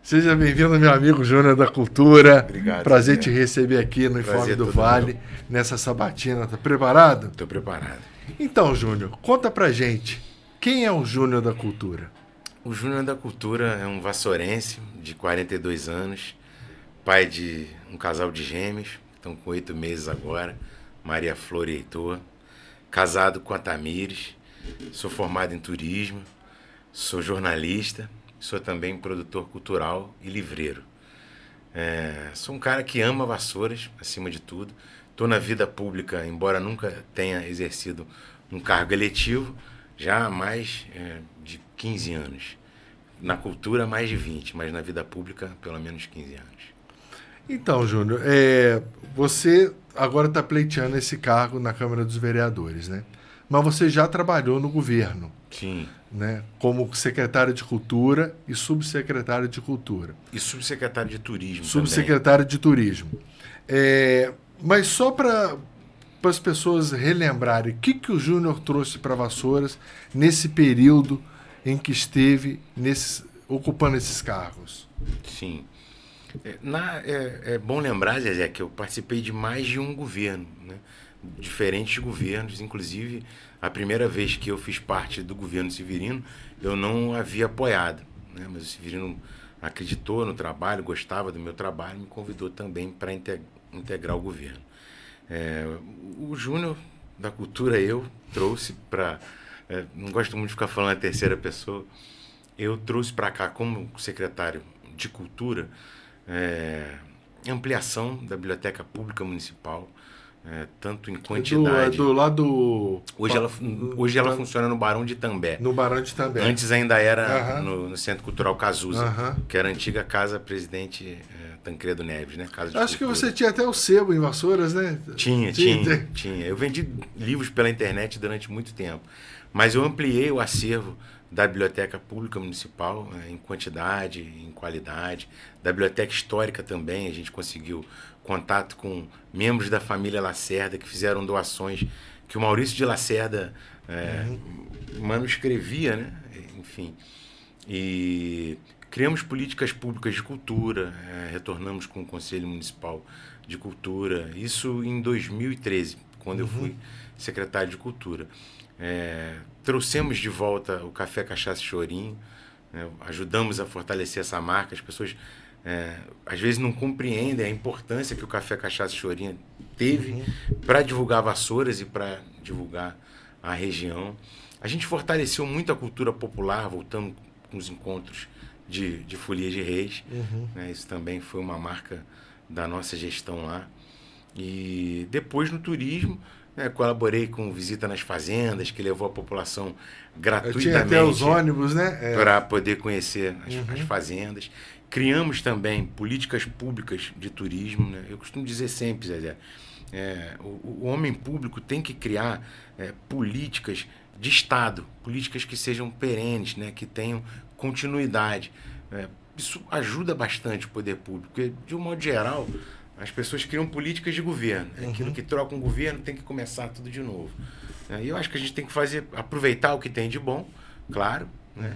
Seja bem-vindo, meu amigo Júnior da Cultura. Obrigado. Prazer te receber aqui no Informe do Vale, nessa sabatina. Tá preparado? Estou preparado. Então, Júnior, conta pra gente, quem é o Júnior da Cultura? O Júnior da Cultura é um vassourense de 42 anos, pai de um casal de gêmeos, que estão com 8 meses agora, Maria Flor e Heitor, casado com a Tamires, sou formado em turismo, sou jornalista, sou também produtor cultural e livreiro. Sou um cara que ama vassouras, acima de tudo. Estou na vida pública, embora nunca tenha exercido um cargo eletivo, já há mais de 15 anos. Na cultura, mais de 20, mas na vida pública, pelo menos 15 anos. Então, Júnior, você agora está pleiteando esse cargo na Câmara dos Vereadores, né? Mas você já trabalhou no governo. Sim. Né? Como secretário de Cultura e subsecretário de Cultura. E subsecretário de Turismo subsecretário também. de Turismo. Mas só para as pessoas relembrarem, o que o Júnior trouxe para Vassouras nesse período em que esteve ocupando esses cargos? Sim. É bom lembrar, Zezé, que eu participei de mais de um governo, né? Diferentes governos, inclusive a primeira vez que eu fiz parte do governo Severino, eu não havia apoiado, né? Mas o Severino acreditou no trabalho, gostava do meu trabalho, me convidou também para integrar o governo. O Júnior da Cultura eu trouxe para... não gosto muito de ficar falando a terceira pessoa. Eu trouxe para cá como secretário de Cultura ampliação da Biblioteca Pública Municipal, tanto em quantidade... Do lado... Hoje ela funciona no Barão de Itambé. No Barão de Itambé. Antes ainda era no Centro Cultural Cazuza, que era a antiga Casa Presidente Tancredo Neves, né? Casa de Acho Cultura. que você tinha até o sebo em Vassouras, né? Tinha. Eu vendi livros pela internet durante muito tempo, mas eu ampliei o acervo da Biblioteca Pública Municipal em quantidade, em qualidade. Da Biblioteca Histórica também, a gente conseguiu contato com membros da família Lacerda que fizeram doações que o Maurício de Lacerda manuscrevia, né? Enfim. E criamos políticas públicas de cultura, retornamos com o Conselho Municipal de Cultura, isso em 2013, quando eu fui secretário de Cultura. Trouxemos de volta o Café Cachaça e Chorinho, né? Ajudamos a fortalecer essa marca. As pessoas às vezes não compreendem a importância que o Café Cachaça e Chorinho teve para divulgar Vassouras e para divulgar a região. A gente fortaleceu muito a cultura popular, voltando com os encontros de Folia de Reis. Né? Isso também foi uma marca da nossa gestão lá. E depois no turismo, colaborei com Visita nas Fazendas, que levou a população gratuitamente. Tinha até os ônibus, né? Para poder conhecer as fazendas. Criamos também políticas públicas de turismo. Né? Eu costumo dizer sempre, Zezé, o homem público tem que criar políticas de Estado, políticas que sejam perenes, né? Que tenham continuidade. Isso ajuda bastante o poder público, porque, de um modo geral, as pessoas criam políticas de governo. Aquilo que troca um governo tem que começar tudo de novo. E eu acho que a gente tem que aproveitar o que tem de bom, claro, né?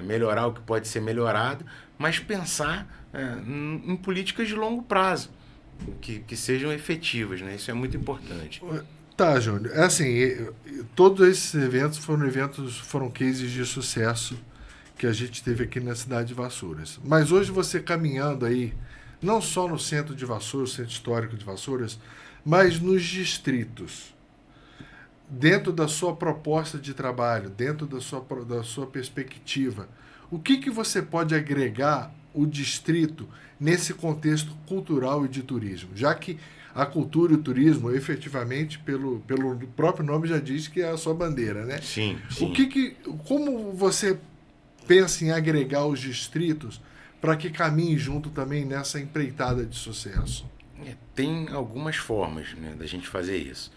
Melhorar o que pode ser melhorado, mas pensar em políticas de longo prazo, que sejam efetivas, né? Isso é muito importante. Tá, Júnior. Todos esses eventos foram cases de sucesso que a gente teve aqui na cidade de Vassouras. Mas hoje você caminhando aí, não só no centro de Vassouras, centro histórico de Vassouras, mas nos distritos, dentro da sua proposta de trabalho, dentro da sua perspectiva, o que você pode agregar o distrito nesse contexto cultural e de turismo? Já que a cultura e o turismo, efetivamente, pelo próprio nome já diz que é a sua bandeira, né? Sim. Como você pensa em agregar os distritos para que caminhe junto também nessa empreitada de sucesso? Tem algumas formas, né, da gente fazer isso.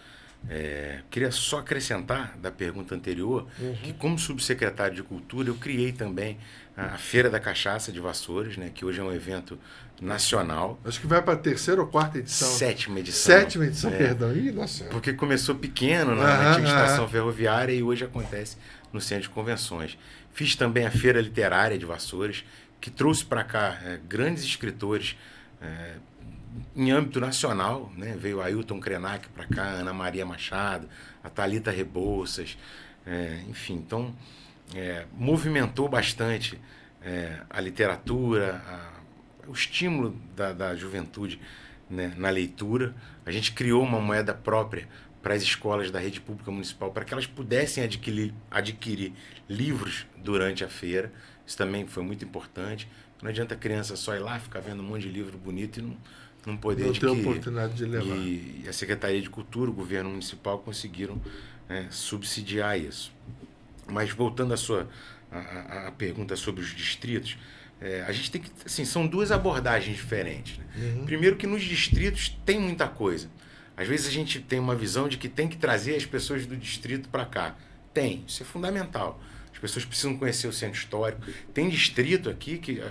Queria só acrescentar da pergunta anterior que, como subsecretário de Cultura, eu criei também a Feira da Cachaça de Vassouras, né, que hoje é um evento nacional. Acho que vai para a terceira ou quarta edição. Sétima edição, perdão. Ih, nossa. Porque começou pequeno na antiga estação ferroviária e hoje acontece no Centro de Convenções. Fiz também a Feira Literária de Vassouras, que trouxe para cá grandes escritores em âmbito nacional, né? Veio Ailton Krenak para cá, Ana Maria Machado, a Thalita Rebouças, enfim, então movimentou bastante a literatura, o estímulo da juventude, né, na leitura. A gente criou uma moeda própria para as escolas da rede pública municipal, para que elas pudessem adquirir livros durante a feira. Isso também foi muito importante. Não adianta a criança só ir lá, ficar vendo um monte de livro bonito e não poder adquirir. Não ter oportunidade de levar. E a Secretaria de Cultura, o governo municipal conseguiram subsidiar isso. Mas voltando à pergunta sobre os distritos, a gente tem que, assim, são duas abordagens diferentes, né? Uhum. Primeiro que nos distritos tem muita coisa. Às vezes a gente tem uma visão de que tem que trazer as pessoas do distrito para cá. Tem, isso é fundamental. As pessoas precisam conhecer o centro histórico. Tem distrito aqui que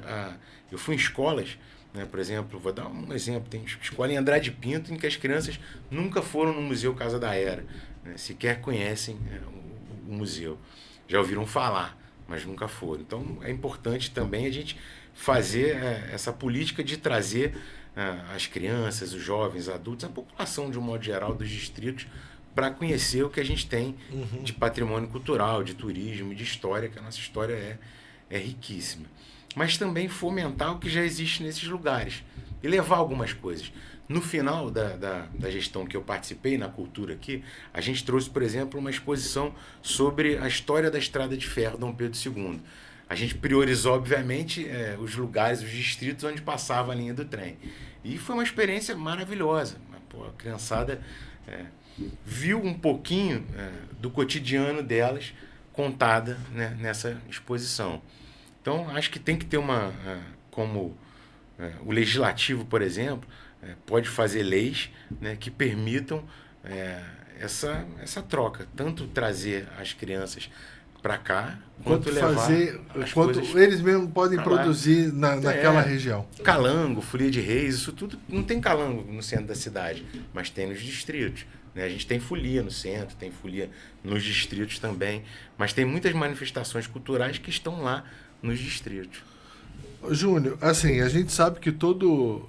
eu fui em escolas, né, por exemplo, vou dar um exemplo, tem escola em Andrade Pinto em que as crianças nunca foram no Museu Casa da Era, né, sequer conhecem o museu. Já ouviram falar, mas nunca foram. Então é importante também a gente fazer essa política de trazer as crianças, os jovens, adultos, a população de um modo geral dos distritos para conhecer o que a gente tem de patrimônio cultural, de turismo, de história, que a nossa história é riquíssima. Mas também fomentar o que já existe nesses lugares e levar algumas coisas. No final da gestão que eu participei, na cultura aqui, a gente trouxe, por exemplo, uma exposição sobre a história da Estrada de Ferro Dom Pedro II. A gente priorizou, obviamente, os lugares, os distritos onde passava a linha do trem. E foi uma experiência maravilhosa. A criançada viu um pouquinho do cotidiano delas contada, né, nessa exposição. Então, acho que tem que ter como o legislativo, por exemplo, pode fazer leis, né, que permitam essa troca, tanto trazer as crianças para cá, quanto levar quanto eles mesmos podem produzir naquela região. Calango, folia de reis, isso tudo, não tem calango no centro da cidade, mas tem nos distritos. Né? A gente tem folia no centro, tem folia nos distritos também, mas tem muitas manifestações culturais que estão lá nos distritos. Júnior, assim, a gente sabe que todo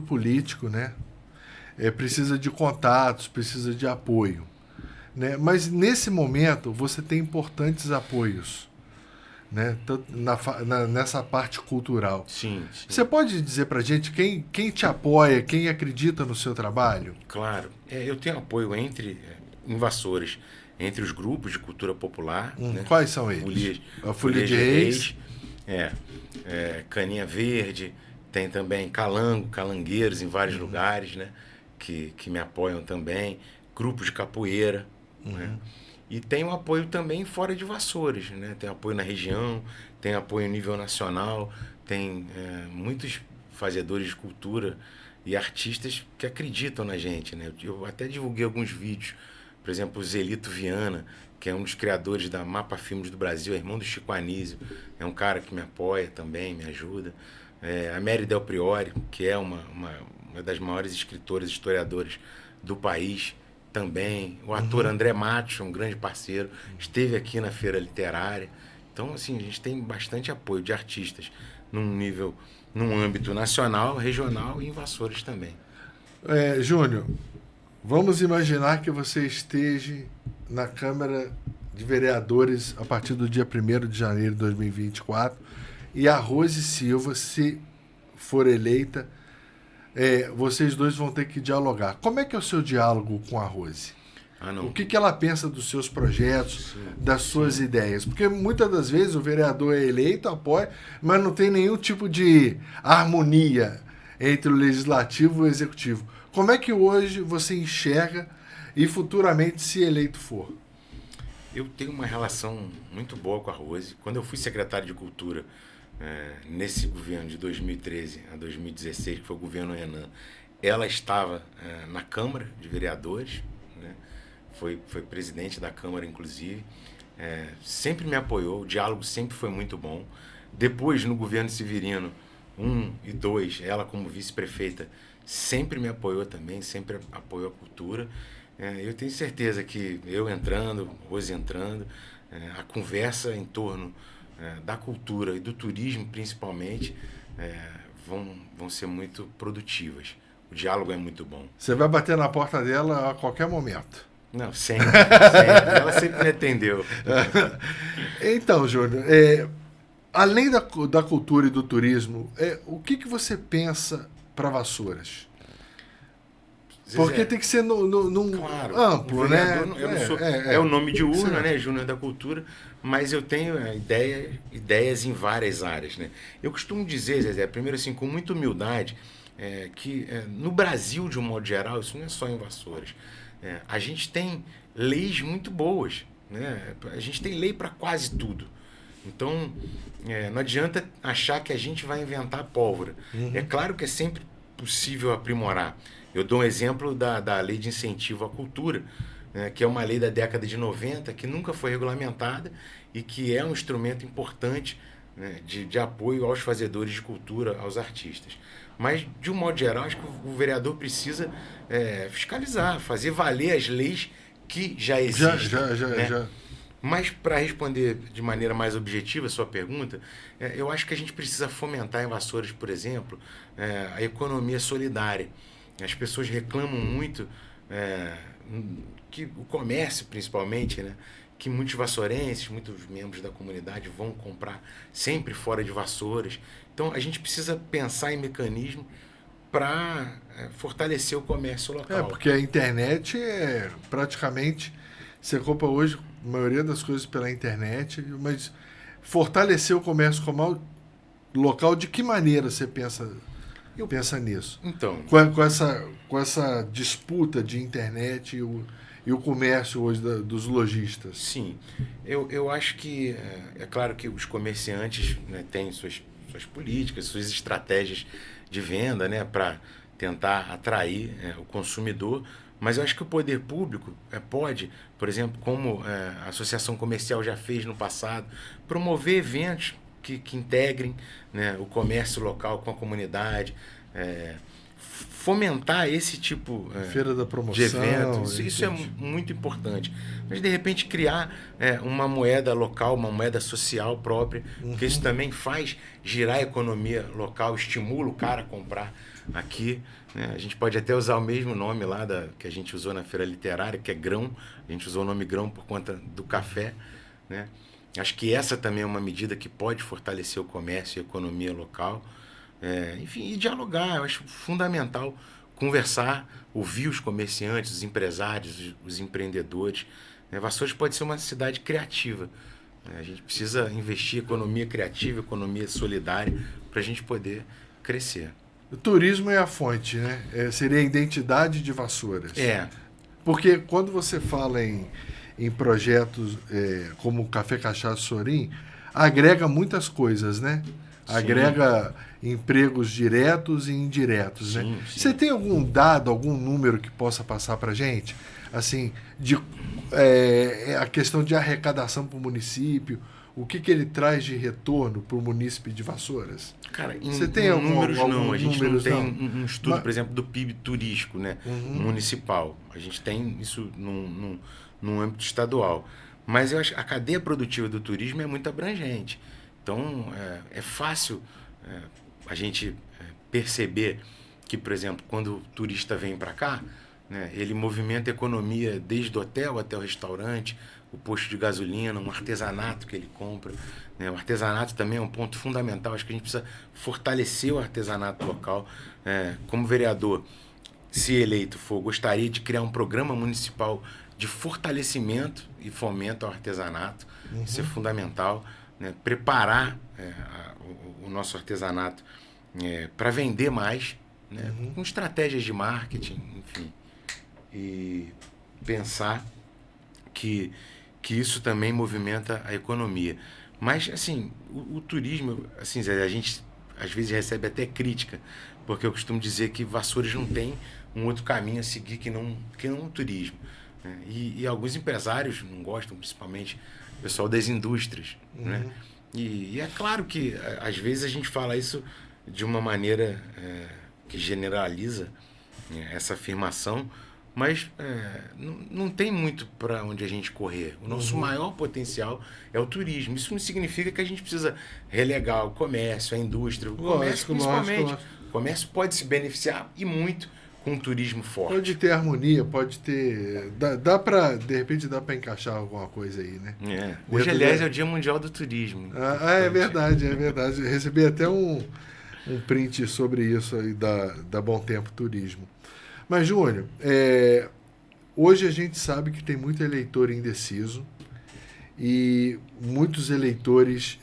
político, né, precisa de contatos, precisa de apoio. Né? Mas nesse momento você tem importantes apoios, né? Nessa parte cultural. Sim. Você pode dizer pra gente quem te apoia, quem acredita no seu trabalho? Claro. Eu tenho apoio entre invasores, entre os grupos de cultura popular. Né? Quais são eles? A Folia de Reis. Caninha Verde, tem também calangueiros em vários lugares, né? que me apoiam também, grupos de capoeira. Né? E tem um apoio também fora de Vassouras, né? Tem apoio na região, tem apoio a nível nacional, tem muitos fazedores de cultura e artistas que acreditam na gente. Né? Eu até divulguei alguns vídeos, por exemplo, o Zelito Viana, que é um dos criadores da Mapa Filmes do Brasil, é irmão do Chico Anísio, é um cara que me apoia também, me ajuda. A Mary Del Priori, que é uma das maiores escritoras e historiadoras do país, também. O ator André Matos, um grande parceiro, esteve aqui na Feira Literária. Então, assim, a gente tem bastante apoio de artistas num âmbito nacional, regional e em Vassouras também. Júnior, vamos imaginar que você esteja na Câmara de Vereadores a partir do dia 1º de janeiro de 2024 e a Rose Silva, se for eleita, vocês dois vão ter que dialogar. Como é que é o seu diálogo com a Rose? O que ela pensa dos seus projetos, das suas ideias? Porque muitas das vezes o vereador é eleito, apoia, mas não tem nenhum tipo de harmonia entre o legislativo e o executivo. Como é que hoje você enxerga e futuramente, se eleito for? Eu tenho uma relação muito boa com a Rose. Quando eu fui secretário de Cultura, nesse governo de 2013 a 2016, que foi o governo Renan, ela estava na Câmara de Vereadores, né? Foi presidente da Câmara, inclusive, sempre me apoiou, o diálogo sempre foi muito bom. Depois, no governo Severino 1 e 2, ela como vice-prefeita sempre me apoiou também, sempre apoiou a cultura. Eu tenho certeza que eu entrando, Rose entrando, a conversa em torno da cultura e do turismo, principalmente, vão ser muito produtivas. O diálogo é muito bom. Você vai bater na porta dela a qualquer momento. Não, sempre. Sempre. Ela sempre me atendeu. Então, Júnior, além da cultura e do turismo, o que você pensa para Vassouras? Porque tem que ser claro, amplo, né? Eu não sou, é o nome de urna, certo. né? Júnior da Cultura, mas eu tenho ideias em várias áreas, né? Eu costumo dizer, Zezé, primeiro assim, com muita humildade, que no Brasil, de um modo geral, isso não é só em Vassouras, a gente tem leis muito boas, né? A gente tem lei para quase tudo. Então, não adianta achar que a gente vai inventar pólvora. É claro que é sempre possível aprimorar. Eu dou um exemplo da Lei de Incentivo à Cultura, né, que é uma lei da década de 90, que nunca foi regulamentada e que é um instrumento importante, né, de apoio aos fazedores de cultura, aos artistas. Mas, de um modo geral, acho que o vereador precisa fiscalizar, fazer valer as leis que já existem. Já. Mas, para responder de maneira mais objetiva a sua pergunta, eu acho que a gente precisa fomentar em Vassouras, por exemplo, a economia solidária. As pessoas reclamam muito que o comércio, principalmente, né, que muitos vassourenses, muitos membros da comunidade vão comprar sempre fora de Vassouras. Então, a gente precisa pensar em mecanismo para fortalecer o comércio local. Porque a internet praticamente... Você compra hoje a maioria das coisas pela internet, mas fortalecer o comércio local, de que maneira você pensa nisso? Então, com essa disputa de internet e o comércio hoje dos lojistas. Sim, eu acho que é claro que os comerciantes, né, têm suas políticas, suas estratégias de venda, né, para tentar atrair o consumidor, mas eu acho que o poder público pode, por exemplo, como a Associação Comercial já fez no passado, promover eventos que integrem, né, o comércio local com a comunidade, fomentar esse tipo Feira da promoção, de evento. Isso é muito importante. Mas, de repente, criar uma moeda local, uma moeda social própria, porque isso também faz girar a economia local, estimula o cara a comprar aqui. Né? A gente pode até usar o mesmo nome lá que a gente usou na Feira Literária, que é grão. A gente usou o nome grão por conta do café. Né? Acho que essa também é uma medida que pode fortalecer o comércio e a economia local. Enfim, e dialogar. Eu acho fundamental conversar, ouvir os comerciantes, os empresários, os empreendedores. Vassouras pode ser uma cidade criativa. A gente precisa investir em economia criativa, economia solidária, para a gente poder crescer. O turismo é a fonte, né? Seria a identidade de Vassouras. Porque quando você fala em projetos como o Café Cachaça Sorim, agrega muitas coisas, né? Sim. Agrega empregos diretos e indiretos, né? Sim. Você tem algum dado, algum número que possa passar para a gente? Assim, a questão de arrecadação para o município, o que ele traz de retorno para o município de Vassouras? Cara, você tem números não. A gente não tem um estudo, por exemplo, do PIB turístico, né, municipal. A gente tem isso num âmbito estadual. Mas eu acho que a cadeia produtiva do turismo é muito abrangente. Então, é fácil a gente perceber que, por exemplo, quando o turista vem para cá, né, ele movimenta a economia desde o hotel até o restaurante, o posto de gasolina, um artesanato que ele compra. Né? O artesanato também é um ponto fundamental. Acho que a gente precisa fortalecer o artesanato local. Como vereador, se eleito for, gostaria de criar um programa municipal de fortalecimento e fomento ao artesanato. Isso é fundamental. Né? Preparar o nosso artesanato para vender mais, né? Com estratégias de marketing, enfim. E pensar que isso também movimenta a economia. Mas, assim, o turismo, assim, a gente às vezes recebe até crítica, porque eu costumo dizer que Vassouras não tem um outro caminho a seguir que não o turismo. Né? E alguns empresários não gostam, principalmente o pessoal das indústrias. Né? E é claro que, às vezes, a gente fala isso de uma maneira que generaliza essa afirmação, mas não tem muito para onde a gente correr. O nosso maior potencial é o turismo. Isso não significa que a gente precisa relegar o comércio, a indústria. O comércio, principalmente. O comércio pode se beneficiar e muito com um turismo forte. Pode ter harmonia, pode ter... Dá para, de repente, dá para encaixar alguma coisa aí, né? Hoje, aliás, é o Dia Mundial do Turismo. É verdade, é verdade. Eu recebi até um print sobre isso aí da Bom Tempo Turismo. Mas, Júnior, hoje a gente sabe que tem muito eleitor indeciso e muitos eleitores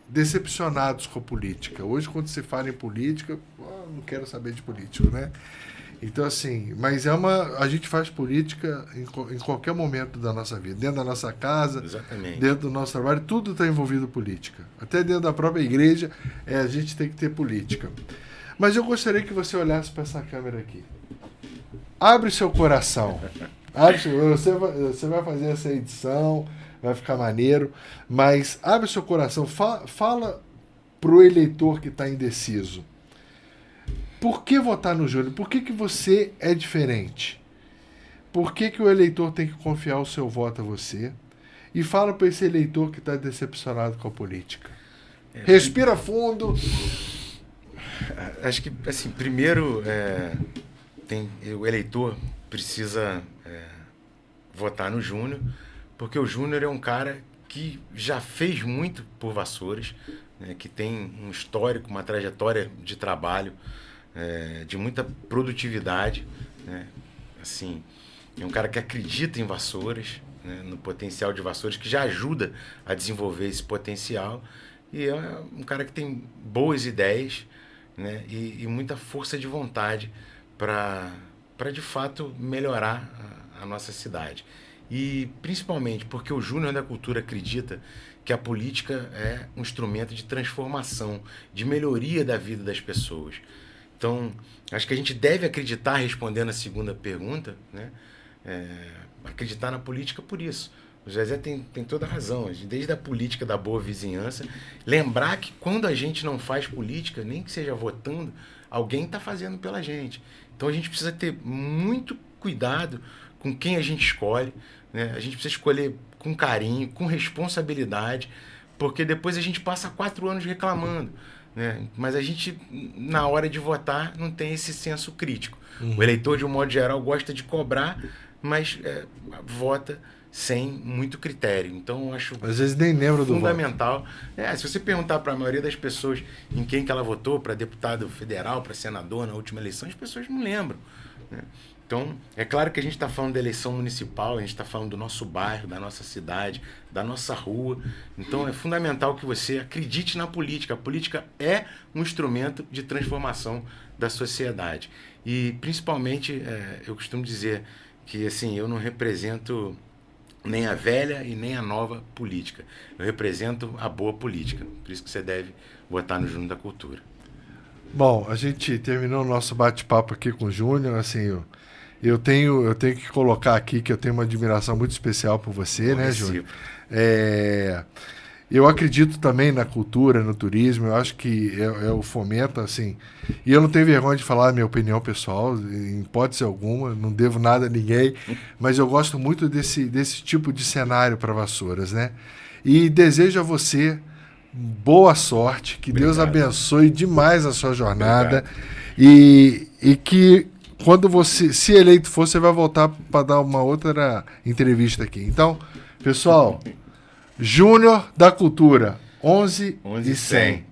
decepcionados com a política. Hoje, quando se fala em política, não quero saber de político, né? Então, assim, mas a gente faz política em qualquer momento da nossa vida. Dentro da nossa casa, exatamente, dentro do nosso trabalho, tudo está envolvido política. Até dentro da própria igreja, a gente tem que ter política. Mas eu gostaria que você olhasse para essa câmera aqui. Abre seu coração. Você vai fazer essa edição, vai ficar maneiro, mas abre seu coração. Fala pro eleitor que está indeciso. Por que votar no Júnior? Por que você é diferente? Por que o eleitor tem que confiar o seu voto a você? E fala para esse eleitor que está decepcionado com a política. Respira fundo. Acho que, assim, primeiro, o eleitor precisa votar no Júnior, porque o Júnior é um cara que já fez muito por Vassouras, né, que tem um histórico, uma trajetória de trabalho, de muita produtividade, né? Assim, é um cara que acredita em Vassouras, né, no potencial de Vassouras, que já ajuda a desenvolver esse potencial, e é um cara que tem boas ideias, né, e muita força de vontade para de fato melhorar a nossa cidade. E principalmente porque o Júnior da Cultura acredita que a política é um instrumento de transformação, de melhoria da vida das pessoas. Então, acho que a gente deve acreditar, respondendo a segunda pergunta, né? Acreditar na política por isso. O Zezé tem toda a razão. Desde a política da boa vizinhança, lembrar que quando a gente não faz política, nem que seja votando, alguém está fazendo pela gente. Então, a gente precisa ter muito cuidado com quem a gente escolhe, né? A gente precisa escolher com carinho, com responsabilidade, porque depois a gente passa 4 anos reclamando, né? Mas a gente, na hora de votar, não tem esse senso crítico. O eleitor, de um modo geral, gosta de cobrar, mas vota sem muito critério. Então, eu acho às vezes nem lembra do fundamental. Se você perguntar para a maioria das pessoas em quem que ela votou, para deputado federal, para senador na última eleição, as pessoas não lembram, né? Então, é claro que a gente está falando da eleição municipal, a gente está falando do nosso bairro, da nossa cidade, da nossa rua. Então, é fundamental que você acredite na política. A política é um instrumento de transformação da sociedade. E, principalmente, eu costumo dizer que, assim, eu não represento nem a velha e nem a nova política. Eu represento a boa política. Por isso que você deve votar no Júnior da Cultura. Bom, a gente terminou o nosso bate-papo aqui com o Júnior, assim... Eu tenho que colocar aqui que eu tenho uma admiração muito especial por você, né, Júnior? Eu acredito também na cultura, no turismo, eu acho que é o fomento, assim... E eu não tenho vergonha de falar a minha opinião pessoal, em hipótese alguma, não devo nada a ninguém, mas eu gosto muito desse tipo de cenário para Vassouras, né? E desejo a você boa sorte, que Obrigado. Deus abençoe demais a sua jornada e que... Quando você, se eleito for, você vai voltar para dar uma outra entrevista aqui. Então, pessoal, Júnior da Cultura, 11,100.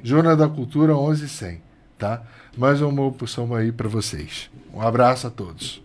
Júnior da Cultura, 11,100, tá? Mais uma opção aí para vocês. Um abraço a todos.